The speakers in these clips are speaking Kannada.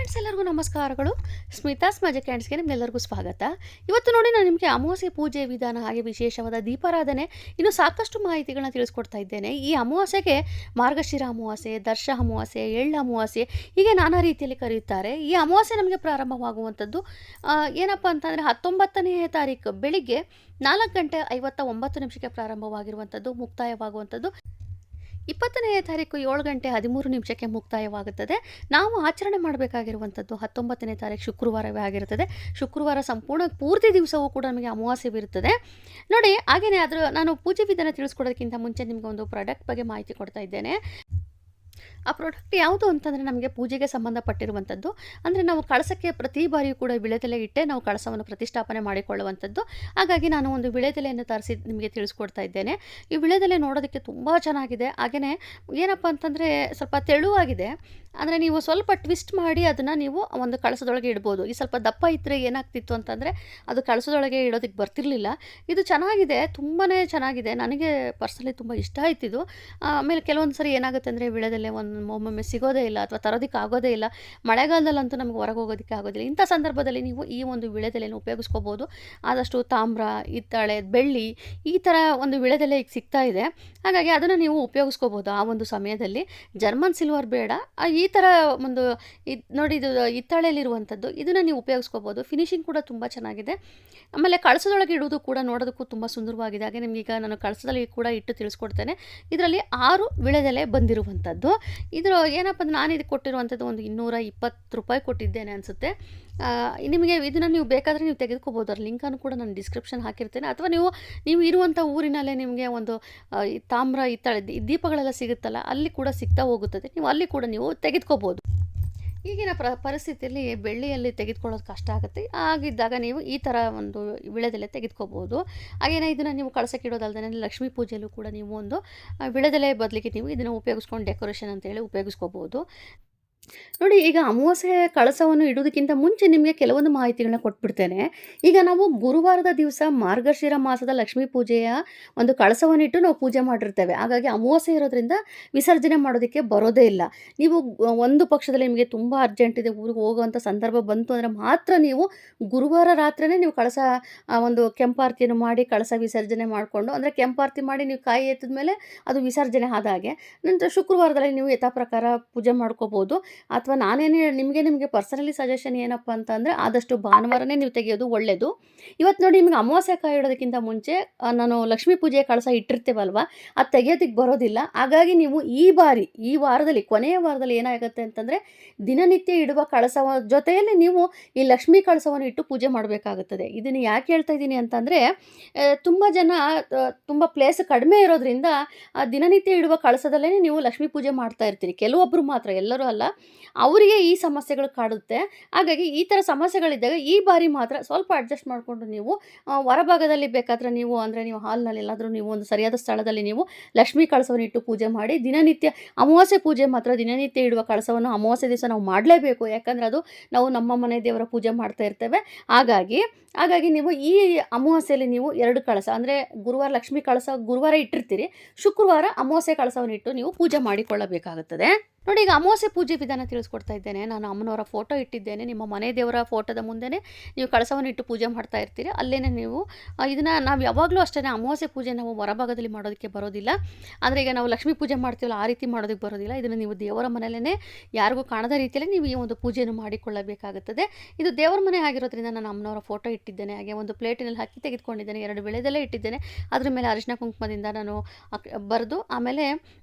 ಫ್ರೆಂಡ್ಸ್ ಎಲ್ಲರಿಗೂ ನಮಸ್ಕಾರಗಳು. ಸ್ಮಿತಾಸ್ ಮ್ಯಾಜಿಕ್ ಹ್ಯಾಂಡ್ಸ್ಗೆ ನಿಮ್ಗೆಲ್ಲರಿಗೂ ಸ್ವಾಗತ. ಇವತ್ತು ನೋಡಿ ನಾನು ನಿಮಗೆ ಅಮಾವಾಸ್ಯೆ ಪೂಜೆ ವಿಧಾನ ಹಾಗೆ ವಿಶೇಷವಾದ ದೀಪಾರಾಧನೆ ಇನ್ನೂ ಸಾಕಷ್ಟು ಮಾಹಿತಿಗಳನ್ನ ತಿಳಿಸ್ಕೊಡ್ತಾ ಇದ್ದೇನೆ. ಈ ಅಮಾವಾಸ್ಯೆಗೆ ಮಾರ್ಗಶಿರ ಅಮಾವಾಸ್ಯೆ, ದರ್ಶ ಅಮಾವಾಸ್ಯೆ, ಎಳ್ಳು ಅಮಾವಾಸ್ಯೆ ಹೀಗೆ ನಾನಾ ರೀತಿಯಲ್ಲಿ ಕರೆಯುತ್ತಾರೆ. ಈ ಅಮಾವಾಸ್ಯೆ ನಮಗೆ ಪ್ರಾರಂಭವಾಗುವಂಥದ್ದು ಏನಪ್ಪ ಅಂತಂದರೆ 19ನೇ ತಾರೀಕು ಬೆಳಿಗ್ಗೆ 4:59 ಪ್ರಾರಂಭವಾಗಿರುವಂಥದ್ದು, ಮುಕ್ತಾಯವಾಗುವಂಥದ್ದು 20ನೇ ತಾರೀಕು 7:13 ಮುಕ್ತಾಯವಾಗುತ್ತದೆ. ನಾವು ಆಚರಣೆ ಮಾಡಬೇಕಾಗಿರುವಂಥದ್ದು 19ನೇ ತಾರೀಕು ಶುಕ್ರವಾರವೇ ಆಗಿರುತ್ತದೆ. ಶುಕ್ರವಾರ ಪೂರ್ತಿ ದಿವಸವೂ ಕೂಡ ನಮಗೆ ಅಮಾವಾಸ್ಯವಿರುತ್ತದೆ ನೋಡಿ. ಹಾಗೆಯೇ ನಾನು ಪೂಜೆ ವಿಧಾನ ತಿಳಿಸ್ಕೊಡೋದಕ್ಕಿಂತ ಮುಂಚೆ ನಿಮಗೆ ಒಂದು ಪ್ರಾಡಕ್ಟ್ ಬಗ್ಗೆ ಮಾಹಿತಿ ಕೊಡ್ತಾ ಇದ್ದೇನೆ. ಆ ಪ್ರಾಡಕ್ಟ್ ಯಾವುದು ಅಂತಂದರೆ ನಮಗೆ ಪೂಜೆಗೆ ಸಂಬಂಧಪಟ್ಟಿರುವಂಥದ್ದು. ಅಂದರೆ ನಾವು ಕಳಸಕ್ಕೆ ಪ್ರತಿ ಬಾರಿಯೂ ಕೂಡ ವಿಳೆದೆಲೆ ಇಟ್ಟೆ ನಾವು ಕಳಸವನ್ನು ಪ್ರತಿಷ್ಠಾಪನೆ ಮಾಡಿಕೊಳ್ಳುವಂಥದ್ದು. ಹಾಗಾಗಿ ನಾನು ಒಂದು ವಿಳೆದೆಲೆಯನ್ನು ತರಿಸಿ ನಿಮಗೆ ತಿಳಿಸ್ಕೊಡ್ತಾ ಇದ್ದೇನೆ. ಈ ವಿಳೆದೆಲೆ ನೋಡೋದಕ್ಕೆ ತುಂಬ ಚೆನ್ನಾಗಿದೆ. ಹಾಗೆಯೇ ಏನಪ್ಪ ಅಂತಂದರೆ ಸ್ವಲ್ಪ ತೆಳುವಾಗಿದೆ. ಅಂದರೆ ನೀವು ಸ್ವಲ್ಪ ಟ್ವಿಸ್ಟ್ ಮಾಡಿ ಅದನ್ನು ನೀವು ಒಂದು ಕಳಸದೊಳಗೆ ಇಡ್ಬೋದು. ಈ ಸ್ವಲ್ಪ ದಪ್ಪ ಇದ್ದರೆ ಏನಾಗ್ತಿತ್ತು ಅಂತಂದರೆ ಅದು ಕಳಸದೊಳಗೆ ಇಡೋದಕ್ಕೆ ಬರ್ತಿರಲಿಲ್ಲ. ಇದು ಚೆನ್ನಾಗಿದೆ, ತುಂಬಾ ಚೆನ್ನಾಗಿದೆ. ನನಗೆ ಪರ್ಸನಲಿ ತುಂಬ ಇಷ್ಟ ಆಯ್ತಿದ್ದು. ಆಮೇಲೆ ಕೆಲವೊಂದು ಸರಿ ಏನಾಗುತ್ತೆ ಅಂದರೆ ವಿಳೆದೆಲೆ ಒಮ್ಮೊಮ್ಮೆ ಸಿಗೋದೇ ಇಲ್ಲ ಅಥವಾ ತರೋದಕ್ಕೆ ಆಗೋದೇ ಇಲ್ಲ. ಮಳೆಗಾಲದಲ್ಲಂತೂ ನಮಗೆ ಹೊರಗೆ ಹೋಗೋದಕ್ಕೆ ಆಗೋದಿಲ್ಲ. ಇಂಥ ಸಂದರ್ಭದಲ್ಲಿ ನೀವು ಈ ಒಂದು ವಿಳೆದೆಲೆಯನ್ನು ಉಪಯೋಗಿಸ್ಕೋಬೋದು. ಆದಷ್ಟು ತಾಮ್ರ, ಹಿತ್ತಾಳೆ, ಬೆಳ್ಳಿ ಈ ಥರ ಒಂದು ವಿಳೆದೆಲೆ ಈಗ ಸಿಗ್ತಾ ಇದೆ. ಹಾಗಾಗಿ ಅದನ್ನು ನೀವು ಉಪಯೋಗಿಸ್ಕೋಬೋದು ಆ ಒಂದು ಸಮಯದಲ್ಲಿ. ಜರ್ಮನ್ ಸಿಲ್ವರ್ ಬೇಡ, ಈ ಥರ ಒಂದು ನೋಡಿ ಇದು ಹಿತ್ತಾಳೆಯಲ್ಲಿರುವಂಥದ್ದು, ಇದನ್ನು ನೀವು ಉಪಯೋಗಿಸ್ಕೋಬೋದು. ಫಿನಿಶಿಂಗ್ ಕೂಡ ತುಂಬ ಚೆನ್ನಾಗಿದೆ. ಆಮೇಲೆ ಕಳಸದೊಳಗೆ ಇಡುವುದು ಕೂಡ ನೋಡೋದಕ್ಕೂ ತುಂಬ ಸುಂದರವಾಗಿದೆ. ಹಾಗೆ ನಿಮಗೀಗ ನಾನು ಕಳಸದಲ್ಲಿ ಕೂಡ ಇಟ್ಟು ತಿಳಿಸ್ಕೊಡ್ತೇನೆ. ಇದರಲ್ಲಿ 6 ವಿಳೆದೆಲೆ ಬಂದಿರುವಂಥದ್ದು. ಇದು ಏನಪ್ಪ ಅಂದರೆ ನಾನು ಇದಕ್ಕೆ ಕೊಟ್ಟಿರುವಂಥದ್ದು ಒಂದು 220 ರೂಪಾಯಿ ಕೊಟ್ಟಿದ್ದೇನೆ ಅನಿಸುತ್ತೆ. ನಿಮಗೆ ಇದನ್ನು ನೀವು ಬೇಕಾದರೆ ನೀವು ತೆಗೆದುಕೋಬೋದು. ಅದರ ಲಿಂಕನ್ನು ಕೂಡ ನಾನು ಡಿಸ್ಕ್ರಿಪ್ಷನ್ ಹಾಕಿರ್ತೇನೆ. ಅಥವಾ ನೀವು ಇರುವಂಥ ಊರಿನಲ್ಲೇ ನಿಮಗೆ ಒಂದು ತಾಮ್ರ, ಹಿತ್ತಾಳೆ ದೀಪಗಳೆಲ್ಲ ಸಿಗುತ್ತಲ್ಲ, ಅಲ್ಲಿ ಕೂಡ ಸಿಗ್ತಾ ಹೋಗುತ್ತದೆ. ನೀವು ಅಲ್ಲಿ ಕೂಡ ನೀವು ತೆಗೆದುಕೋಬೋದು. ಈಗಿನ ಪರಿಸ್ಥಿತಿಯಲ್ಲಿ ಬೆಳ್ಳಿಯಲ್ಲಿ ತೆಗೆದುಕೊಳ್ಳೋದು ಕಷ್ಟ ಆಗುತ್ತೆ. ಆಗಿದ್ದಾಗ ನೀವು ಈ ಥರ ಒಂದು ವಿಳೆದೆಲೆ ತೆಗೆದುಕೋಬೋದು. ಹಾಗೆಯೇ ಇದನ್ನು ನೀವು ಕಳಸಕ್ಕೆ ಇಡೋದಲ್ಲದೆ ಲಕ್ಷ್ಮೀ ಪೂಜೆಯಲ್ಲೂ ಕೂಡ ನೀವು ಒಂದು ವಿಳೆದೆಲೆ ಬದಲಿಗೆ ನೀವು ಇದನ್ನು ಉಪಯೋಗಿಸ್ಕೊಂಡು ಡೆಕೋರೇಷನ್ ಅಂತೇಳಿ ಉಪಯೋಗಿಸ್ಕೋಬೋದು ನೋಡಿ. ಈಗ ಅಮಾವಾಸ್ಯೆ ಕಳಸವನ್ನು ಇಡೋದಕ್ಕಿಂತ ಮುಂಚೆ ನಿಮಗೆ ಕೆಲವೊಂದು ಮಾಹಿತಿಗಳನ್ನ ಕೊಟ್ಬಿಡ್ತೇನೆ. ಈಗ ನಾವು ಗುರುವಾರದ ದಿವಸ ಮಾರ್ಗಶಿರ ಮಾಸದ ಲಕ್ಷ್ಮೀ ಪೂಜೆಯ ಒಂದು ಕಳಸವನ್ನಿಟ್ಟು ನಾವು ಪೂಜೆ ಮಾಡಿರ್ತೇವೆ. ಹಾಗಾಗಿ ಅಮಾವಾಸ್ಯೆ ಇರೋದ್ರಿಂದ ವಿಸರ್ಜನೆ ಮಾಡೋದಕ್ಕೆ ಬರೋದೇ ಇಲ್ಲ. ನೀವು ಒಂದು ಪಕ್ಷದಲ್ಲಿ ನಿಮಗೆ ತುಂಬ ಅರ್ಜೆಂಟ್ ಇದೆ, ಊರಿಗೆ ಹೋಗುವಂಥ ಸಂದರ್ಭ ಬಂತು ಅಂದರೆ ಮಾತ್ರ ನೀವು ಗುರುವಾರ ರಾತ್ರಿನೇ ನೀವು ಕಳಸ ಒಂದು ಕೆಂಪಾರತಿಯನ್ನು ಮಾಡಿ ಕಳಸ ವಿಸರ್ಜನೆ ಮಾಡಿಕೊಂಡು, ಅಂದರೆ ಕೆಂಪಾರತಿ ಮಾಡಿ ನೀವು ಕಾಯಿ ಎತ್ತಿದ ಮೇಲೆ ಅದು ವಿಸರ್ಜನೆ ಆದ ಹಾಗೆ. ನಂತರ ಶುಕ್ರವಾರದಲ್ಲಿ ನೀವು ಯಥಾ ಪ್ರಕಾರ ಪೂಜೆ ಮಾಡ್ಕೋಬೋದು. ಅಥವಾ ನಿಮಗೆ ಪರ್ಸನಲಿ ಸಜೆಷನ್ ಏನಪ್ಪ ಅಂತಂದರೆ ಆದಷ್ಟು ಭಾನುವಾರನೇ ನೀವು ತೆಗೆಯೋದು ಒಳ್ಳೆಯದು. ಇವತ್ತು ನೋಡಿ ನಿಮಗೆ ಅಮಾವಾಸ್ಯೆ ಕಾಯಿ ಇಡೋದಕ್ಕಿಂತ ಮುಂಚೆ ನಾನು ಲಕ್ಷ್ಮೀ ಪೂಜೆಯ ಕಳಸ ಇಟ್ಟಿರ್ತೇವಲ್ವ, ಅದು ತೆಗೆಯೋದಕ್ಕೆ ಬರೋದಿಲ್ಲ. ಹಾಗಾಗಿ ನೀವು ಈ ವಾರದಲ್ಲಿ ಕೊನೆಯ ವಾರದಲ್ಲಿ ಏನಾಗುತ್ತೆ ಅಂತಂದರೆ ದಿನನಿತ್ಯ ಇಡುವ ಕಳಸ ಜೊತೆಯಲ್ಲಿ ನೀವು ಈ ಲಕ್ಷ್ಮೀ ಕಳಸವನ್ನು ಇಟ್ಟು ಪೂಜೆ ಮಾಡಬೇಕಾಗುತ್ತದೆ. ಇದನ್ನು ಯಾಕೆ ಹೇಳ್ತಾ ಇದ್ದೀನಿ ಅಂತಂದರೆ ತುಂಬ ಜನ ತುಂಬ ಪ್ಲೇಸ್ ಕಡಿಮೆ ಇರೋದ್ರಿಂದ ದಿನನಿತ್ಯ ಇಡುವ ಕಳಸದಲ್ಲೇ ನೀವು ಲಕ್ಷ್ಮೀ ಪೂಜೆ ಮಾಡ್ತಾ ಇರ್ತೀರಿ. ಕೆಲವೊಬ್ಬರು ಮಾತ್ರ, ಎಲ್ಲರೂ ಅಲ್ಲ, ಅವರಿಗೆ ಈ ಸಮಸ್ಯೆಗಳು ಕಾಡುತ್ತೆ. ಹಾಗಾಗಿ ಈ ಥರ ಸಮಸ್ಯೆಗಳಿದ್ದಾಗ ಈ ಬಾರಿ ಮಾತ್ರ ಸ್ವಲ್ಪ ಅಡ್ಜಸ್ಟ್ ಮಾಡಿಕೊಂಡು ನೀವು ಹೊರಭಾಗದಲ್ಲಿ ಬೇಕಾದರೆ ನೀವು ಹಾಲ್ನಲ್ಲಿ ಎಲ್ಲಾದರೂ ನೀವು ಒಂದು ಸರಿಯಾದ ಸ್ಥಳದಲ್ಲಿ ನೀವು ಲಕ್ಷ್ಮೀ ಕಳಸವನ್ನು ಇಟ್ಟು ಪೂಜೆ ಮಾಡಿ. ದಿನನಿತ್ಯ ಅಮಾವಾಸ್ಯೆ ಪೂಜೆ ಮಾತ್ರ ದಿನನಿತ್ಯ ಇಡುವ ಕಳಸವನ್ನು ಅಮಾವಾಸ್ಯೆ ದಿವಸ ನಾವು ಮಾಡಲೇಬೇಕು. ಯಾಕಂದರೆ ಅದು ನಾವು ನಮ್ಮ ಮನೆ ದೇವರ ಪೂಜೆ ಮಾಡ್ತಾ ಇರ್ತೇವೆ. ಹಾಗಾಗಿ ನೀವು ಈ ಅಮಾವಾಸ್ಯೆಯಲ್ಲಿ ನೀವು 2 ಕಳಸ, ಅಂದರೆ ಗುರುವಾರ ಲಕ್ಷ್ಮೀ ಕಳಸ ಗುರುವಾರ ಇಟ್ಟಿರ್ತೀರಿ, ಶುಕ್ರವಾರ ಅಮಾವಾಸ್ಯೆ ಕಳಸವನ್ನು ಇಟ್ಟು ನೀವು ಪೂಜೆ ಮಾಡಿಕೊಳ್ಳಬೇಕಾಗುತ್ತದೆ ನೋಡಿ. ಈಗ ಅಮಾವಾಸ್ಯೆ ಪೂಜೆ ವಿಧಾನ ತಿಳಿಸ್ಕೊಡ್ತಾ ಇದ್ದೇನೆ. ನಾನು ಅಮ್ಮನವರ ಫೋಟೋ ಇಟ್ಟಿದ್ದೇನೆ. ನಿಮ್ಮ ಮನೆ ದೇವರ ಫೋಟೋದ ಮುಂದೆನೇ ನೀವು ಕಳಸವನ್ನು ಇಟ್ಟು ಪೂಜೆ ಮಾಡ್ತಾ ಇರ್ತೀರಿ. ಅಲ್ಲೇ ನೀವು ಇದನ್ನು ನಾವು ಯಾವಾಗಲೂ ಅಷ್ಟೇ ಅಮಾವಾಸ್ಯೆ ಪೂಜೆ ನಾವು ಹೊರಭಾಗದಲ್ಲಿ ಮಾಡೋದಕ್ಕೆ ಬರೋದಿಲ್ಲ. ಅಂದರೆ ಈಗ ನಾವು ಲಕ್ಷ್ಮೀ ಪೂಜೆ ಮಾಡ್ತೀವಲ್ಲ, ಆ ರೀತಿ ಮಾಡೋದಕ್ಕೆ ಬರೋದಿಲ್ಲ. ಇದನ್ನು ನೀವು ದೇವರ ಮನೆಯಲ್ಲೇ ಯಾರಿಗೂ ಕಾಣದ ರೀತಿಯಲ್ಲಿ ನೀವು ಈ ಒಂದು ಪೂಜೆಯನ್ನು ಮಾಡಿಕೊಳ್ಳಬೇಕಾಗುತ್ತದೆ. ಇದು ದೇವರ ಮನೆ ಆಗಿರೋದ್ರಿಂದ ನಾನು ಅಮ್ಮನವರ ಫೋಟೋ ಇಟ್ಟಿದ್ದೇನೆ. ಹಾಗೆ ಒಂದು ಪ್ಲೇಟಿನಲ್ಲಿ ಹಾಕಿ ತೆಗೆದುಕೊಂಡಿದ್ದೇನೆ. 2 ವಿಳೆದೆಲೆ ಇಟ್ಟಿದ್ದೇನೆ. ಅದ್ರ ಮೇಲೆ ಅರಿಶಿನ ಕುಂಕುಮದಿಂದ ನಾನು ಬರೆದು, ಆಮೇಲೆ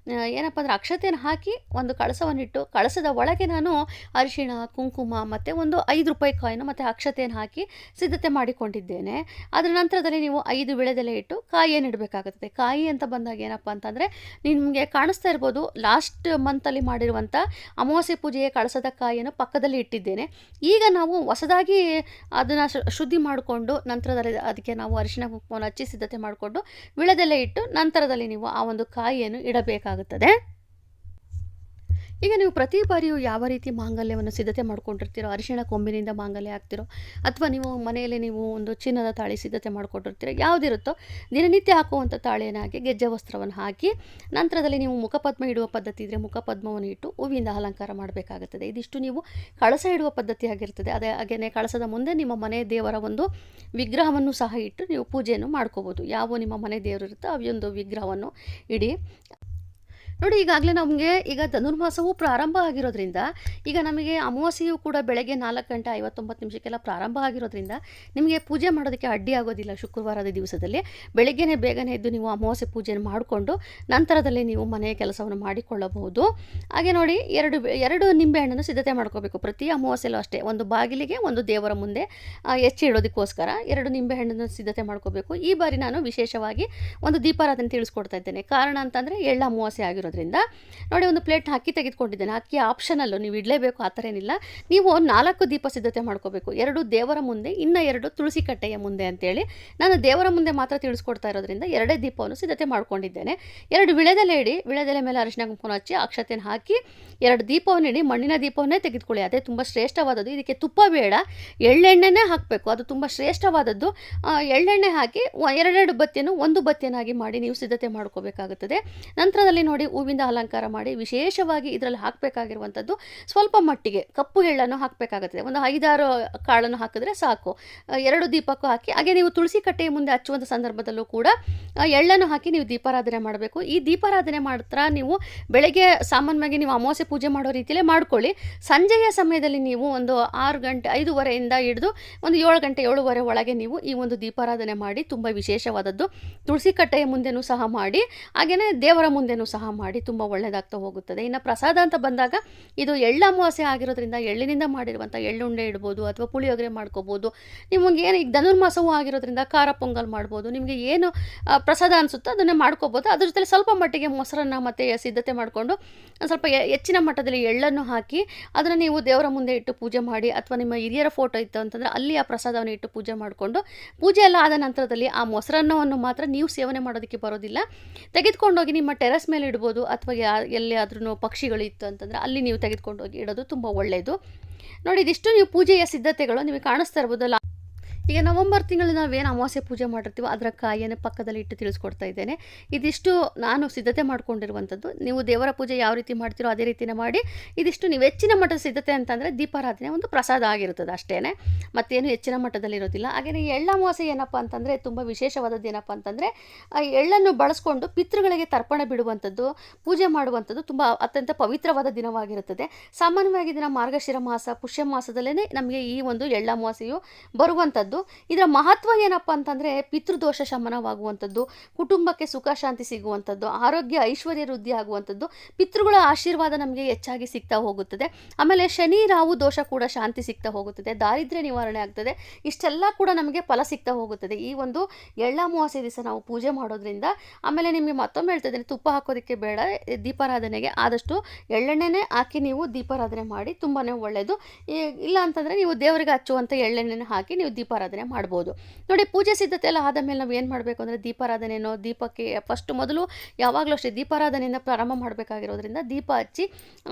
ಏನಪ್ಪ ಅಂದರೆ ಅಕ್ಷತೆಯನ್ನು ಹಾಕಿ ಒಂದು ಕಳಸವನ್ನಿಟ್ಟು ಕಳಸದ ಒಳಗೆ ನಾನು ಅರಿಶಿಣ, ಕುಂಕುಮ ಮತ್ತು ಒಂದು 5 ರೂಪಾಯಿ ಕಾಯಿನು ಮತ್ತು ಅಕ್ಷತೆಯನ್ನು ಹಾಕಿ ಸಿದ್ಧತೆ ಮಾಡಿಕೊಂಡಿದ್ದೇನೆ. ಅದರ ನಂತರದಲ್ಲಿ ನೀವು 5 ವಿಳೆದೆಲೆ ಇಟ್ಟು ಕಾಯಿಯನ್ನು ಇಡಬೇಕಾಗುತ್ತದೆ. ಕಾಯಿ ಅಂತ ಬಂದಾಗ ಏನಪ್ಪ ಅಂತಂದರೆ ನಿಮಗೆ ಕಾಣಿಸ್ತಾ ಇರ್ಬೋದು, ಲಾಸ್ಟ್ ಮಂತಲ್ಲಿ ಮಾಡಿರುವಂಥ ಅಮಾವಾಸ್ಯೆ ಪೂಜೆಯ ಕಳಸದ ಕಾಯಿಯನ್ನು ಪಕ್ಕದಲ್ಲಿ ಇಟ್ಟಿದ್ದೇನೆ. ಈಗ ನಾವು ಹೊಸದಾಗಿ ಅದನ್ನು ಶುದ್ಧಿ ಮಾಡಿಕೊಂಡು ನಂತರದಲ್ಲಿ ಅದಕ್ಕೆ ನಾವು ಅರಿಶಿನ ಕುಂಕುಮವನ್ನು ಹಚ್ಚಿ ಸಿದ್ಧತೆ ಮಾಡಿಕೊಂಡು ವಿಳೆದೆಲೆ ಇಟ್ಟು ನಂತರದಲ್ಲಿ ನೀವು ಆ ಒಂದು ಕಾಯಿಯನ್ನು ಇಡಬೇಕಾಗುತ್ತದೆ. ಈಗ ನೀವು ಪ್ರತಿ ಬಾರಿಯೂ ಯಾವ ರೀತಿ ಮಾಂಗಲ್ಯವನ್ನು ಸಿದ್ಧತೆ ಮಾಡ್ಕೊಂಡಿರ್ತೀರೋ, ಅರಿಶಿಣ ಕೊಂಬಿನಿಂದ ಮಾಂಗಲ್ಯ ಹಾಕ್ತಿರೋ, ಅಥವಾ ನೀವು ಮನೆಯಲ್ಲಿ ನೀವು ಒಂದು ಚಿನ್ನದ ತಾಳಿ ಸಿದ್ಧತೆ ಮಾಡ್ಕೊಂಡಿರ್ತೀರೋ, ಯಾವುದಿರುತ್ತೋ ದಿನನಿತ್ಯ ಹಾಕುವಂಥ ತಾಳಿಯನ್ನು ಹಾಕಿ ಗೆಜ್ಜೆ ವಸ್ತ್ರವನ್ನು ಹಾಕಿ ನಂತರದಲ್ಲಿ ನೀವು ಮುಖಪದ್ಮ ಇಡುವ ಪದ್ಧತಿ ಇದ್ದರೆ ಮುಖಪದ್ಮವನ್ನು ಇಟ್ಟು ಹೂವಿಂದ ಅಲಂಕಾರ ಮಾಡಬೇಕಾಗುತ್ತದೆ. ಇದಿಷ್ಟು ನೀವು ಕಳಸ ಇಡುವ ಪದ್ಧತಿ ಆಗಿರ್ತದೆ. ಅದೇ ಹಾಗೆಯೇ ಕಳಸದ ಮುಂದೆ ನಿಮ್ಮ ಮನೆ ದೇವರ ಒಂದು ವಿಗ್ರಹವನ್ನು ಸಹ ಇಟ್ಟು ನೀವು ಪೂಜೆಯನ್ನು ಮಾಡ್ಕೋಬೋದು. ಯಾವ ನಿಮ್ಮ ಮನೆ ದೇವರು ಇರುತ್ತೋ ಅವಿಯೊಂದು ವಿಗ್ರಹವನ್ನು ಇಡಿ. ನೋಡಿ, ಈಗಾಗಲೇ ನಮಗೆ ಈಗ ಧನುರ್ಮಾಸವು ಪ್ರಾರಂಭ ಆಗಿರೋದ್ರಿಂದ ಈಗ ನಮಗೆ ಅಮಾವಾಸ್ಯೆಯೂ ಕೂಡ ಬೆಳಗ್ಗೆ 4:59 ಪ್ರಾರಂಭ ಆಗಿರೋದ್ರಿಂದ ನಿಮಗೆ ಪೂಜೆ ಮಾಡೋದಕ್ಕೆ ಅಡ್ಡಿ ಆಗೋದಿಲ್ಲ. ಶುಕ್ರವಾರದ ದಿವಸದಲ್ಲಿ ಬೆಳಗ್ಗೆನೇ ಬೇಗನೆ ಎದ್ದು ನೀವು ಅಮಾವಾಸ್ಯೆ ಪೂಜೆಯನ್ನು ಮಾಡಿಕೊಂಡು ನಂತರದಲ್ಲಿ ನೀವು ಮನೆಯ ಕೆಲಸವನ್ನು ಮಾಡಿಕೊಳ್ಳಬಹುದು. ಹಾಗೆ ನೋಡಿ, ಎರಡು ನಿಂಬೆಹಣ್ಣನ್ನು ಸಿದ್ಧತೆ ಮಾಡ್ಕೋಬೇಕು. ಪ್ರತಿ ಅಮಾವಾಸ್ಯೆಯಲ್ಲೂ ಅಷ್ಟೇ, ಒಂದು ಬಾಗಿಲಿಗೆ ಒಂದು ದೇವರ ಮುಂದೆ ಇಡೋದಕ್ಕೋಸ್ಕರ 2 ನಿಂಬೆಹಣ್ಣನ್ನು ಸಿದ್ಧತೆ ಮಾಡ್ಕೋಬೇಕು. ಈ ಬಾರಿ ನಾನು ವಿಶೇಷವಾಗಿ ಒಂದು ದೀಪಾರಾಧನೆ ತಿಳಿಸ್ಕೊಡ್ತಾ ಇದ್ದೇನೆ. ಕಾರಣ ಅಂತಂದರೆ ಎಳ್ಳು ಅಮಾವಾಸ್ಯೆ ಆಗಿರೋದ್ರಿಂದ. ನೋಡಿ, ಒಂದು ಪ್ಲೇಟ್ ಅಕ್ಕಿ ತೆಗೆದುಕೊಂಡಿದ್ದೇನೆ. ಅಕ್ಕಿ ಆಪ್ಷನಲ್ಲು, ನೀವು ಇಡಲೇಬೇಕು ಆ ಥರ ಏನಿಲ್ಲ. ನೀವು 4 ದೀಪ ಸಿದ್ಧತೆ ಮಾಡ್ಕೋಬೇಕು. 2 ದೇವರ ಮುಂದೆ, ಇನ್ನು 2 ತುಳಸಿ ಕಟ್ಟೆಯ ಮುಂದೆ ಅಂತೇಳಿ ನಾನು ದೇವರ ಮುಂದೆ ಮಾತ್ರ ತಿಳಿಸ್ಕೊಡ್ತಾ ಇರೋದ್ರಿಂದ 2 ದೀಪವನ್ನು ಸಿದ್ಧತೆ ಮಾಡ್ಕೊಂಡಿದ್ದೇನೆ. 2 ವಿಳೆದೆಲೆ ಇಡಿ. ವಿಳೆದೆಲೆ ಮೇಲೆ ಅರಿಶಿನ ಕುಂಕುಮ ಹಚ್ಚಿ ಅಕ್ಷತೆಯನ್ನು ಹಾಕಿ 2 ದೀಪವನ್ನು ಇಡಿ. ಮಣ್ಣಿನ ದೀಪವನ್ನೇ ತೆಗೆದುಕೊಳ್ಳಿ, ಅದೇ ತುಂಬ ಶ್ರೇಷ್ಠವಾದದ್ದು. ಇದಕ್ಕೆ ತುಪ್ಪ ಬೇಡ, ಎಳ್ಳೆಣ್ಣೆನೇ ಹಾಕಬೇಕು, ಅದು ತುಂಬ ಶ್ರೇಷ್ಠವಾದದ್ದು. ಎಳ್ಳೆಣ್ಣೆ ಹಾಕಿ 2 ಬತ್ತಿಯನ್ನು 1 ಬತ್ತಿಯನ್ನಾಗಿ ಮಾಡಿ ನೀವು ಸಿದ್ಧತೆ ಮಾಡ್ಕೋಬೇಕಾಗುತ್ತದೆ. ನಂತರದಲ್ಲಿ ನೋಡಿ, ಹೂವಿಂದ ಅಲಂಕಾರ ಮಾಡಿ ವಿಶೇಷವಾಗಿ ಇದರಲ್ಲಿ ಹಾಕಬೇಕಾಗಿರುವಂಥದ್ದು ಸ್ವಲ್ಪ ಮಟ್ಟಿಗೆ ಕಪ್ಪು ಎಳ್ಳನ್ನು ಹಾಕಬೇಕಾಗುತ್ತದೆ. ಒಂದು 5-6 ಕಾಳನ್ನು ಹಾಕಿದ್ರೆ ಸಾಕು. 2 ದೀಪಕ್ಕೂ ಹಾಕಿ, ಹಾಗೆ ನೀವು ತುಳಸಿ ಕಟ್ಟೆಯ ಮುಂದೆ ಹಚ್ಚುವಂಥ ಸಂದರ್ಭದಲ್ಲೂ ಕೂಡ ಎಳ್ಳನ್ನು ಹಾಕಿ ನೀವು ದೀಪಾರಾಧನೆ ಮಾಡಬೇಕು. ಈ ದೀಪಾರಾಧನೆ ಮಾತ್ರ ನೀವು ಬೆಳಗ್ಗೆ ಸಾಮಾನ್ಯವಾಗಿ ನೀವು ಅಮಾವಾಸ್ಯೆ ಪೂಜೆ ಮಾಡೋ ರೀತಿಯಲ್ಲೇ ಮಾಡ್ಕೊಳ್ಳಿ. ಸಂಜೆಯ ಸಮಯದಲ್ಲಿ ನೀವು ಒಂದು 6 ಗಂಟೆ 5:30 ಹಿಡಿದು ಒಂದು 7 ಗಂಟೆ 7:30 ಒಳಗೆ ನೀವು ಈ ಒಂದು ದೀಪಾರಾಧನೆ ಮಾಡಿ. ತುಂಬ ವಿಶೇಷವಾದದ್ದು. ತುಳಸಿ ಕಟ್ಟೆಯ ಮುಂದೆನೂ ಸಹ ಮಾಡಿ, ಹಾಗೆಯೇ ದೇವರ ಮುಂದೆನೂ ಸಹ ಮಾಡಿ. ತುಂಬ ಒಳ್ಳೆಯದಾಗ್ತಾ ಹೋಗುತ್ತದೆ. ಇನ್ನು ಪ್ರಸಾದ ಅಂತ ಬಂದಾಗ ಇದು ಎಳ್ಳು ಅಮಾವಾಸ್ಯೆ ಆಗಿರೋದ್ರಿಂದ ಎಳ್ಳಿನಿಂದ ಮಾಡಿರುವಂಥ ಎಳ್ಳುಂಡೆ ಇಡ್ಬೋದು, ಅಥವಾ ಪುಳಿಯೋಗರೆ ಮಾಡ್ಕೋಬೋದು. ನಿಮಗೆ ಏನು ಈಗ ಧನುರ್ಮಾಸವೂ ಆಗಿರೋದ್ರಿಂದ ಖಾರ ಪೊಂಗಲ್ ಮಾಡ್ಬೋದು. ನಿಮಗೆ ಏನು ಪ್ರಸಾದ ಅನಿಸುತ್ತೋ ಅದನ್ನೇ ಮಾಡ್ಕೋಬೋದು. ಅದ್ರ ಜೊತೆ ಸ್ವಲ್ಪ ಮಟ್ಟಿಗೆ ಮೊಸರನ್ನು ಮತ್ತು ಸಿದ್ಧತೆ ಮಾಡಿಕೊಂಡು ಸ್ವಲ್ಪ ಹೆಚ್ಚಿನ ಮಟ್ಟದಲ್ಲಿ ಎಳ್ಳನ್ನು ಹಾಕಿ ಅದನ್ನು ನೀವು ದೇವರ ಮುಂದೆ ಇಟ್ಟು ಪೂಜೆ ಮಾಡಿ, ಅಥವಾ ನಿಮ್ಮ ಹಿರಿಯರ ಫೋಟೋ ಇತ್ತು ಅಂತಂದರೆ ಅಲ್ಲಿ ಆ ಪ್ರಸಾದವನ್ನು ಇಟ್ಟು ಪೂಜೆ ಮಾಡಿಕೊಂಡು, ಪೂಜೆ ಎಲ್ಲ ಆದ ನಂತರದಲ್ಲಿ ಆ ಮೊಸರನ್ನವನ್ನು ಮಾತ್ರ ನೀವು ಸೇವನೆ ಮಾಡೋದಕ್ಕೆ ಬರೋದಿಲ್ಲ, ತೆಗೆದುಕೊಂಡೋಗಿ ನಿಮ್ಮ ಟೆರೆಸ್ ಮೇಲೆ ಇಡ್ಬೋದು, ಅಥವಾ ಎಲ್ಲಿಯಾದ್ರೂ ಪಕ್ಷಿಗಳು ಇತ್ತು ಅಂತಂದರೆ ಅಲ್ಲಿ ನೀವು ತೆಗೆದುಕೊಂಡು ಹೋಗಿ ಇಡೋದು ತುಂಬ ಒಳ್ಳೆಯದು. ನೋಡಿ, ಇದಿಷ್ಟು ನೀವು ಪೂಜೆಯ ಸಿದ್ಧತೆಗಳು ನಿಮಗೆ ಕಾಣಿಸ್ತಾ ಇರ್ಬೋದಲ್ಲ. ಈಗ ನವಂಬರ್ ತಿಂಗಳಲ್ಲಿ ನಾವೇನು ಅಮಾವಾಸ್ಯೆ ಪೂಜೆ ಮಾಡಿರ್ತೀವೋ ಅದರ ಕಾಯಿಯನ್ನು ಪಕ್ಕದಲ್ಲಿ ಇಟ್ಟು ತಿಳಿಸ್ಕೊಡ್ತಾ ಇದ್ದೇನೆ. ಇದಿಷ್ಟು ನಾನು ಸಿದ್ಧತೆ ಮಾಡ್ಕೊಂಡಿರುವಂಥದ್ದು. ನೀವು ದೇವರ ಪೂಜೆ ಯಾವ ರೀತಿ ಮಾಡ್ತೀರೋ ಅದೇ ರೀತಿನೇ ಮಾಡಿ. ಇದಿಷ್ಟು ನೀವು ಹೆಚ್ಚಿನ ಮಟ್ಟದ ಸಿದ್ಧತೆ ಅಂತಂದರೆ ದೀಪಾರಾಧನೆ ಒಂದು ಪ್ರಸಾದ ಆಗಿರುತ್ತದೆ ಅಷ್ಟೇ, ಮತ್ತೇನು ಹೆಚ್ಚಿನ ಮಟ್ಟದಲ್ಲಿರೋದಿಲ್ಲ. ಹಾಗೆಯೇ ಎಳ್ಳು ಅಮಾವಾಸ್ಯೆ ಏನಪ್ಪ ಅಂತಂದರೆ ತುಂಬ ವಿಶೇಷವಾದದ್ದು. ಏನಪ್ಪ ಅಂತಂದರೆ ಎಳ್ಳನ್ನು ಬಳಸ್ಕೊಂಡು ಪಿತೃಗಳಿಗೆ ತರ್ಪಣೆ ಬಿಡುವಂಥದ್ದು, ಪೂಜೆ ಮಾಡುವಂಥದ್ದು ತುಂಬ ಅತ್ಯಂತ ಪವಿತ್ರವಾದ ದಿನವಾಗಿರುತ್ತದೆ. ಸಾಮಾನ್ಯವಾಗಿ ದಿನ ಮಾರ್ಗಶಿರ ಮಾಸ ಪುಷ್ಯ ಮಾಸದಲ್ಲೇ ನಮಗೆ ಈ ಒಂದು ಎಳ್ಳು ಅಮಾವಾಸ್ಯೆಯು ಬರುವಂಥದ್ದು. ಇದರ ಮಹತ್ವ ಏನಪ್ಪ ಅಂತಂದರೆ ಪಿತೃದೋಷ ಶಮನವಾಗುವಂಥದ್ದು, ಕುಟುಂಬಕ್ಕೆ ಸುಖ ಶಾಂತಿ ಸಿಗುವಂಥದ್ದು, ಆರೋಗ್ಯ ಐಶ್ವರ್ಯ ವೃದ್ಧಿ ಆಗುವಂಥದ್ದು, ಪಿತೃಗಳ ಆಶೀರ್ವಾದ ನಮಗೆ ಹೆಚ್ಚಾಗಿ ಸಿಗ್ತಾ ಹೋಗುತ್ತದೆ. ಆಮೇಲೆ ಶನಿ ರಾಹು ದೋಷ ಕೂಡ ಶಾಂತಿ ಸಿಗ್ತಾ ಹೋಗುತ್ತದೆ, ದಾರಿದ್ರ್ಯ ನಿವಾರಣೆ ಆಗ್ತದೆ. ಇಷ್ಟೆಲ್ಲ ಕೂಡ ನಮಗೆ ಫಲ ಸಿಗ್ತಾ ಹೋಗುತ್ತದೆ ಈ ಒಂದು ಎಳ್ಳು ಅಮಾವಾಸ್ಯೆ ದಿವಸ ನಾವು ಪೂಜೆ ಮಾಡೋದ್ರಿಂದ. ಆಮೇಲೆ ನಿಮಗೆ ಮತ್ತೊಮ್ಮೆ ಹೇಳ್ತಿದ್ದೀನಿ, ತುಪ್ಪ ಹಾಕೋದಕ್ಕೆ ಬೇಡ. ದೀಪಾರಾಧನೆಗೆ ಆದಷ್ಟು ಎಳ್ಳೆಣ್ಣೆನೇ ಹಾಕಿ ನೀವು ದೀಪಾರಾಧನೆ ಮಾಡಿ, ತುಂಬಾ ಒಳ್ಳೆಯದು. ಇಲ್ಲ ಅಂತಂದರೆ ನೀವು ದೇವರಿಗೆ ಹಚ್ಚುವಂಥ ಎಳ್ಳೆಣ್ಣೆನ ಹಾಕಿ ನೀವು ದೀಪಾರಾಧನೆ ಮಾಡ್ಬೋದು. ನೋಡಿ, ಪೂಜೆ ಸಿದ್ಧತೆ ಎಲ್ಲ ಆದ ಮೇಲೆ ನಾವು ಏನು ಮಾಡಬೇಕು ಅಂದರೆ ದೀಪಾರಾಧನೆನೋ ದೀಪಕ್ಕೆ ಫಸ್ಟ್ ಮೊದಲು ಯಾವಾಗಲೂ ಅಷ್ಟೇ ದೀಪಾರಾಧನೆಯಿಂದ ಪ್ರಾರಂಭ ಮಾಡಬೇಕಾಗಿರೋದ್ರಿಂದ ದೀಪ ಹಚ್ಚಿ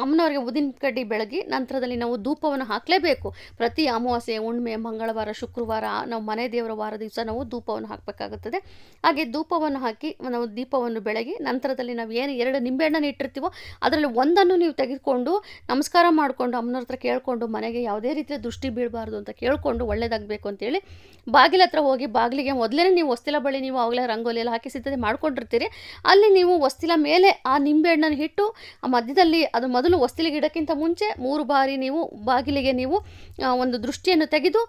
ಅಮ್ಮನವ್ರಿಗೆ ಉದಿನ ಕಡ್ಡಿ ಬೆಳಗಿ ನಂತರದಲ್ಲಿ ನಾವು ಧೂಪವನ್ನು ಹಾಕಲೇಬೇಕು. ಪ್ರತಿ ಅಮಾವಾಸ್ಯೆ, ಹುಣ್ಣಿಮೆ, ಮಂಗಳವಾರ, ಶುಕ್ರವಾರ ನಾವು ಮನೆ ದೇವರ ವಾರ ದಿವಸ ನಾವು ಧೂಪವನ್ನು ಹಾಕಬೇಕಾಗುತ್ತದೆ. ಹಾಗೆ ಧೂಪವನ್ನು ಹಾಕಿ ನಾವು ದೀಪವನ್ನು ಬೆಳಗಿ ನಂತರದಲ್ಲಿ ನಾವು ಏನು 2 ನಿಂಬೆಹಣ್ಣನ್ನು ಇಟ್ಟಿರ್ತೀವೋ ಅದರಲ್ಲಿ ಒಂದನ್ನು ನೀವು ತೆಗೆದುಕೊಂಡು ನಮಸ್ಕಾರ ಮಾಡಿಕೊಂಡು ಅಮ್ಮನವ್ರ ಹತ್ರ ಕೇಳಿಕೊಂಡು, ಮನೆಗೆ ಯಾವುದೇ ರೀತಿಯ ದೃಷ್ಟಿ ಬೀಳಬಾರ್ದು ಅಂತ ಕೇಳಿಕೊಂಡು ಒಳ್ಳೆಯದಾಗಬೇಕು ಅಂತೇಳಿ ಬಾಗಿಲ ಹತ್ರ ಹೋಗಿ, ಬಾಗಿಲಿಗೆ ಮೊದಲೇ ನೀವು ಹೊಸ್ತಿಲ ಬಳಿ ನೀವು ಆವಾಗಲೇ ರಂಗೋಲಿ ಎಲ್ಲ ಹಾಕಿ ಸಿದ್ಧತೆ ಮಾಡ್ಕೊಂಡಿರ್ತೀರಿ. ಅಲ್ಲಿ ನೀವು ಹೊಸ್ತಿಲ ಮೇಲೆ ಆ ನಿಂಬೆಹಣ್ಣನ್ನು ಇಟ್ಟು ಆ ಮಧ್ಯದಲ್ಲಿ ಅದು ಮೊದಲು ಹೊಸ್ತಿಲಿಗೆ ಇಡೋಕ್ಕಿಂತ ಮುಂಚೆ 3 ಬಾರಿ ನೀವು ಬಾಗಿಲಿಗೆ ನೀವು ಒಂದು ದೃಷ್ಟಿಯನ್ನು ತೆಗೆದು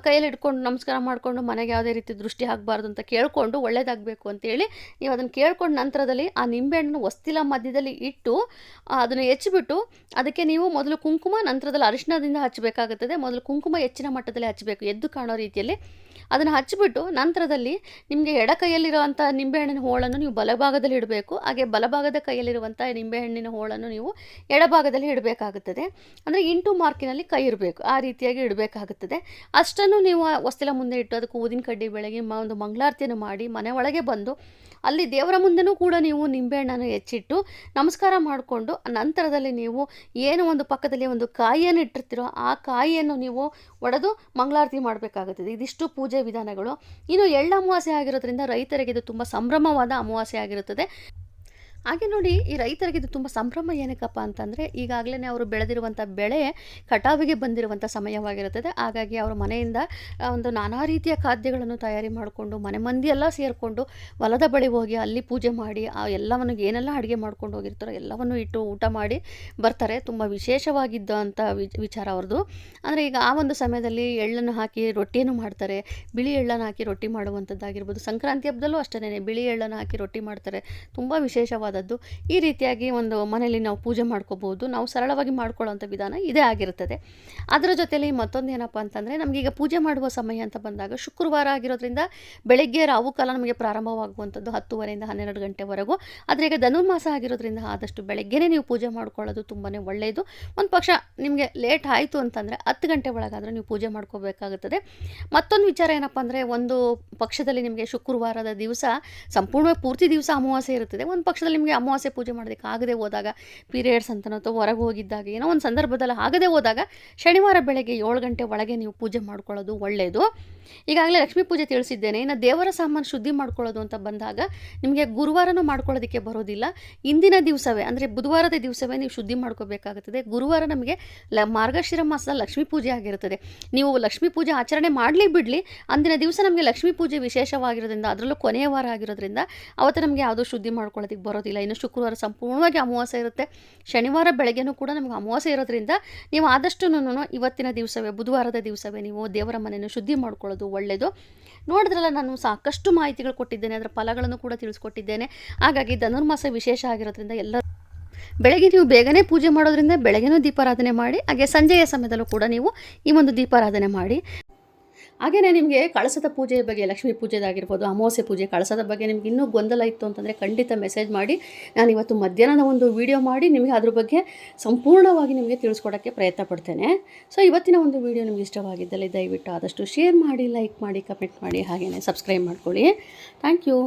ಕೈಯಲ್ಲಿ ಇಟ್ಕೊಂಡು ನಮಸ್ಕಾರ ಮಾಡಿಕೊಂಡು ಮನೆಗೆ ಯಾವುದೇ ರೀತಿ ದೃಷ್ಟಿ ಆಗಬಾರ್ದು ಅಂತ ಕೇಳಿಕೊಂಡು ಒಳ್ಳೆಯದಾಗಬೇಕು ಅಂತೇಳಿ ನೀವು ಅದನ್ನು ಕೇಳ್ಕೊಂಡು ನಂತರದಲ್ಲಿ ಆ ನಿಂಬೆಹಣ್ಣು ಹೊಸ್ತಿಲ ಮಧ್ಯದಲ್ಲಿ ಇಟ್ಟು ಅದನ್ನು ಹೆಚ್ಚಿಬಿಟ್ಟು ಅದಕ್ಕೆ ನೀವು ಮೊದಲು ಕುಂಕುಮ, ನಂತರದಲ್ಲಿ ಅರಿಶಿಣದಿಂದ ಹಚ್ಚಬೇಕಾಗುತ್ತದೆ. ಮೊದಲು ಕುಂಕುಮ ಹೆಚ್ಚಿನ ಮಟ್ಟದಲ್ಲಿ ಹಚ್ಚಬೇಕು, ಎದ್ದು ಕಾಣೋ ರೀತಿಯಲ್ಲಿ. ಅದನ್ನು ಹಚ್ಚಿಬಿಟ್ಟು ನಂತರದಲ್ಲಿ ನಿಮಗೆ ಎಡ ಕೈಯಲ್ಲಿರುವಂಥ ನಿಂಬೆಹಣ್ಣಿನ ಹೋಳನ್ನು ನೀವು ಬಲಭಾಗದಲ್ಲಿ ಇಡಬೇಕು. ಹಾಗೆ ಬಲಭಾಗದ ಕೈಯಲ್ಲಿರುವಂಥ ನಿಂಬೆಹಣ್ಣಿನ ಹೋಳನ್ನು ನೀವು ಎಡಭಾಗದಲ್ಲಿ ಇಡಬೇಕಾಗುತ್ತದೆ. ಅಂದರೆ ಇಂಟು ಮಾರ್ಕಿನಲ್ಲಿ ಕೈ ಇರಬೇಕು, ಆ ರೀತಿಯಾಗಿ ಇಡಬೇಕಾಗುತ್ತದೆ. ಅಷ್ಟನ್ನು ನೀವು ಹೊಸ್ತಿಲ ಮುಂದೆ ಇಟ್ಟು ಅದಕ್ಕೆ ಊದಿನ ಕಡ್ಡಿ ಬೆಳಗ್ಗೆ ಒಂದು ಮಂಗಳಾರತಿಯನ್ನು ಮಾಡಿ ಮನೆ ಒಳಗೆ ಬಂದು ಅಲ್ಲಿ ದೇವರ ಮುಂದೆನೂ ಕೂಡ ನೀವು ನಿಂಬೆಹಣ್ಣನ್ನು ಹೆಚ್ಚಿಟ್ಟು ನಮಸ್ಕಾರ ಮಾಡಿಕೊಂಡು ನಂತರದಲ್ಲಿ ನೀವು ಏನು ಒಂದು ಪಕ್ಕದಲ್ಲಿ ಒಂದು ಕಾಯಿಯನ್ನು ಇಟ್ಟಿರ್ತೀರೋ ಆ ಕಾಯಿಯನ್ನು ನೀವು ಒಡೆದು ಮಂಗಳಾರತಿ ಮಾಡಬೇಕಾಗುತ್ತದೆ. ಇದಿಷ್ಟು ಪೂಜೆ ವಿಧಾನಗಳು. ಇನ್ನು ಎಳ್ಳು ಅಮಾವಾಸ್ಯೆ ಆಗಿರೋದ್ರಿಂದ ರೈತರಿಗೆ ಇದು ತುಂಬ ಸಂಭ್ರಮವಾದ ಅಮಾವಾಸ್ಯೆ ಆಗಿರುತ್ತದೆ. ಹಾಗೆ ನೋಡಿ, ಈ ರೈತರಿಗೆ ಇದು ತುಂಬ ಸಂಭ್ರಮ ಏನಕ್ಕಪ್ಪ ಅಂತಂದರೆ ಈಗಾಗಲೇ ಅವರು ಬೆಳೆದಿರುವಂಥ ಬೆಳೆ ಕಟಾವಿಗೆ ಬಂದಿರುವಂಥ ಸಮಯವಾಗಿರುತ್ತದೆ. ಹಾಗಾಗಿ ಅವರ ಮನೆಯಿಂದ ಒಂದು ನಾನಾ ರೀತಿಯ ಖಾದ್ಯಗಳನ್ನು ತಯಾರಿ ಮಾಡಿಕೊಂಡು ಮನೆ ಮಂದಿ ಎಲ್ಲ ಸೇರಿಕೊಂಡು ಹೊಲದ ಬಳಿ ಹೋಗಿ ಅಲ್ಲಿ ಪೂಜೆ ಮಾಡಿ ಆ ಎಲ್ಲವನ್ನು ಏನೆಲ್ಲ ಅಡುಗೆ ಮಾಡ್ಕೊಂಡು ಹೋಗಿರ್ತಾರೋ ಎಲ್ಲವನ್ನು ಇಟ್ಟು ಊಟ ಮಾಡಿ ಬರ್ತಾರೆ. ತುಂಬ ವಿಶೇಷವಾಗಿದ್ದಂಥ ವಿಚಾರ ಅವ್ರದ್ದು. ಅಂದರೆ ಈಗ ಆ ಒಂದು ಸಮಯದಲ್ಲಿ ಎಳ್ಳನ್ನು ಹಾಕಿ ರೊಟ್ಟಿಯನ್ನು ಮಾಡ್ತಾರೆ. ಬಿಳಿ ಎಳ್ಳನ್ನು ಹಾಕಿ ರೊಟ್ಟಿ ಮಾಡುವಂಥದ್ದಾಗಿರ್ಬೋದು. ಸಂಕ್ರಾಂತಿ ಹಬ್ಬದಲ್ಲೂ ಅಷ್ಟೇ ಬಿಳಿ ಎಳ್ಳನ್ನು ಹಾಕಿ ರೊಟ್ಟಿ ಮಾಡ್ತಾರೆ. ತುಂಬ ವಿಶೇಷವಾದ ಈ ರೀತಿಯಾಗಿ ಒಂದು ಮನೆಯಲ್ಲಿ ನಾವು ಪೂಜೆ ಮಾಡ್ಕೋಬಹುದು. ನಾವು ಸರಳವಾಗಿ ಮಾಡ್ಕೊಳ್ಳೋಂಥ ವಿಧಾನ ಇದೇ ಆಗಿರುತ್ತದೆ. ಅದರ ಜೊತೆಯಲ್ಲಿ ಮತ್ತೊಂದು ಏನಪ್ಪ ಅಂತಂದರೆ ನಮಗೀಗ ಪೂಜೆ ಮಾಡುವ ಸಮಯ ಅಂತ ಬಂದಾಗ ಶುಕ್ರವಾರ ಆಗಿರೋದ್ರಿಂದ ಬೆಳಗ್ಗೆ ರಾಹುಕಾಲ ನಮಗೆ ಪ್ರಾರಂಭವಾಗುವಂಥದ್ದು 10:30 12 ಗಂಟೆವರೆಗೂ. ಆದರೆ ಈಗ ಧನುರ್ಮಾಸ ಆಗಿರೋದ್ರಿಂದ ಆದಷ್ಟು ಬೆಳಗ್ಗೆನೇ ನೀವು ಪೂಜೆ ಮಾಡ್ಕೊಳ್ಳೋದು ತುಂಬಾ ಒಳ್ಳೆಯದು. ಒಂದು ಪಕ್ಷ ನಿಮಗೆ ಲೇಟ್ ಆಯಿತು ಅಂತಂದರೆ 10 ಗಂಟೆ ಒಳಗಾದರೆ ನೀವು ಪೂಜೆ ಮಾಡ್ಕೋಬೇಕಾಗುತ್ತದೆ. ಮತ್ತೊಂದು ವಿಚಾರ ಏನಪ್ಪ ಅಂದರೆ ಒಂದು ಪಕ್ಷದಲ್ಲಿ ನಿಮಗೆ ಶುಕ್ರವಾರದ ದಿವಸ ಸಂಪೂರ್ಣವಾಗಿ ಪೂರ್ತಿ ದಿವಸ ಅಮಾವಾಸ್ಯೆ ಇರುತ್ತದೆ. ಒಂದು ಪಕ್ಷದಲ್ಲಿ ನಿಮಗೆ ಅಮಾವಾಸ್ಯೆ ಪೂಜೆ ಮಾಡೋದಕ್ಕೆ ಆಗದೆ ಹೋದಾಗ, ಪೀರಿಯಡ್ಸ್ ಅಂತನೋ ಅಥವಾ ಹೊರಗೆ ಹೋಗಿದ್ದಾಗ ಏನೋ ಒಂದು ಸಂದರ್ಭದಲ್ಲಿ ಆಗದೆ ಹೋದಾಗ ಶನಿವಾರ ಬೆಳಗ್ಗೆ 7 ಗಂಟೆ ಒಳಗೆ ನೀವು ಪೂಜೆ ಮಾಡ್ಕೊಳ್ಳೋದು ಒಳ್ಳೆಯದು. ಈಗಾಗಲೇ ಲಕ್ಷ್ಮೀ ಪೂಜೆ ತಿಳಿಸಿದ್ದೇನೆ. ಇನ್ನು ದೇವರ ಸಾಮಾನು ಶುದ್ಧಿ ಮಾಡ್ಕೊಳ್ಳೋದು ಅಂತ ಬಂದಾಗ ನಿಮಗೆ ಗುರುವಾರನೂ ಮಾಡ್ಕೊಳ್ಳೋದಕ್ಕೆ ಬರೋದಿಲ್ಲ. ಇಂದಿನ ದಿವಸವೇ ಅಂದರೆ ಬುಧವಾರದ ದಿವಸವೇ ನೀವು ಶುದ್ಧಿ ಮಾಡ್ಕೋಬೇಕಾಗುತ್ತದೆ. ಗುರುವಾರ ನಮಗೆ ಮಾರ್ಗಶಿರ ಮಾಸದ ಲಕ್ಷ್ಮೀ ಪೂಜೆ ಆಗಿರುತ್ತದೆ. ನೀವು ಲಕ್ಷ್ಮೀ ಪೂಜೆ ಆಚರಣೆ ಮಾಡಲಿ ಬಿಡಲಿ, ಅಂದಿನ ದಿವಸ ನಮಗೆ ಲಕ್ಷ್ಮೀ ಪೂಜೆ ವಿಶೇಷವಾಗಿರೋದ್ರಿಂದ ಅದರಲ್ಲೂ ಕೊನೆಯ ವಾರ ಆಗಿರೋದ್ರಿಂದ ಅವತ್ತು ನಮಗೆ ಯಾವುದೂ ಶುದ್ಧಿ ಮಾಡ್ಕೊಳ್ಳೋದಕ್ಕೆ ಬರೋದಿಲ್ಲ. ಇನ್ನು ಶುಕ್ರವಾರ ಸಂಪೂರ್ಣವಾಗಿ ಅಮಾವಾಸ್ಯೆ ಇರುತ್ತೆ. ಶನಿವಾರ ಬೆಳಗ್ಗೆನೂ ಕೂಡ ನಮಗೆ ಅಮಾವಾಸ್ಯೆ ಇರೋದ್ರಿಂದ ನೀವು ಆದಷ್ಟು ಇವತ್ತಿನ ದಿವಸವೇ ಬುಧವಾರದ ದಿವಸವೇ ನೀವು ದೇವರ ಮನೆಯನ್ನು ಶುದ್ಧಿ ಮಾಡ್ಕೊಳ್ಳೋದು ಒಳ್ಳೆಯದು. ನೋಡಿದ್ರಲ್ಲ, ನಾನು ಸಾಕಷ್ಟು ಮಾಹಿತಿಗಳು ಕೊಟ್ಟಿದ್ದೇನೆ, ಅದರ ಫಲಗಳನ್ನು ಕೂಡ ತಿಳಿಸ್ಕೊಟ್ಟಿದ್ದೇನೆ. ಹಾಗಾಗಿ ಧನುರ್ಮಾಸ ವಿಶೇಷ ಆಗಿರೋದ್ರಿಂದ ಎಲ್ಲ ಬೆಳಗ್ಗೆ ನೀವು ಬೇಗನೆ ಪೂಜೆ ಮಾಡೋದ್ರಿಂದ ಬೆಳಗ್ಗೆನೂ ದೀಪಾರಾಧನೆ ಮಾಡಿ, ಹಾಗೆ ಸಂಜೆಯ ಸಮಯದಲ್ಲೂ ಕೂಡ ನೀವು ಈ ಒಂದು ದೀಪಾರಾಧನೆ ಮಾಡಿ. ಹಾಗೆಯೇ ನಿಮಗೆ ಕಳಸದ ಪೂಜೆಯ ಬಗ್ಗೆ, ಲಕ್ಷ್ಮೀ ಪೂಜೆದಾಗಿರ್ಬೋದು, ಅಮಾವಾಸ್ಯೆ ಪೂಜೆ, ಕಳಸದ ಬಗ್ಗೆ ನಿಮ್ಗೆ ಇನ್ನೂ ಗೊಂದಲ ಇತ್ತು ಅಂತಂದರೆ ಖಂಡಿತ ಮೆಸೇಜ್ ಮಾಡಿ. ನಾನು ಇವತ್ತು ಮಧ್ಯಾಹ್ನದ ಒಂದು ವಿಡಿಯೋ ಮಾಡಿ ನಿಮಗೆ ಅದ್ರ ಬಗ್ಗೆ ಸಂಪೂರ್ಣವಾಗಿ ನಿಮಗೆ ತಿಳಿಸ್ಕೊಡೋಕ್ಕೆ ಪ್ರಯತ್ನ ಪಡ್ತೇನೆ. ಸೊ ಇವತ್ತಿನ ಒಂದು ವಿಡಿಯೋ ನಿಮ್ಗೆ ಇಷ್ಟವಾಗಿದ್ದಲ್ಲಿ ದಯವಿಟ್ಟು ಆದಷ್ಟು ಶೇರ್ ಮಾಡಿ, ಲೈಕ್ ಮಾಡಿ, ಕಮೆಂಟ್ ಮಾಡಿ, ಹಾಗೆಯೇ ಸಬ್ಸ್ಕ್ರೈಬ್ ಮಾಡ್ಕೊಳ್ಳಿ. Thank you.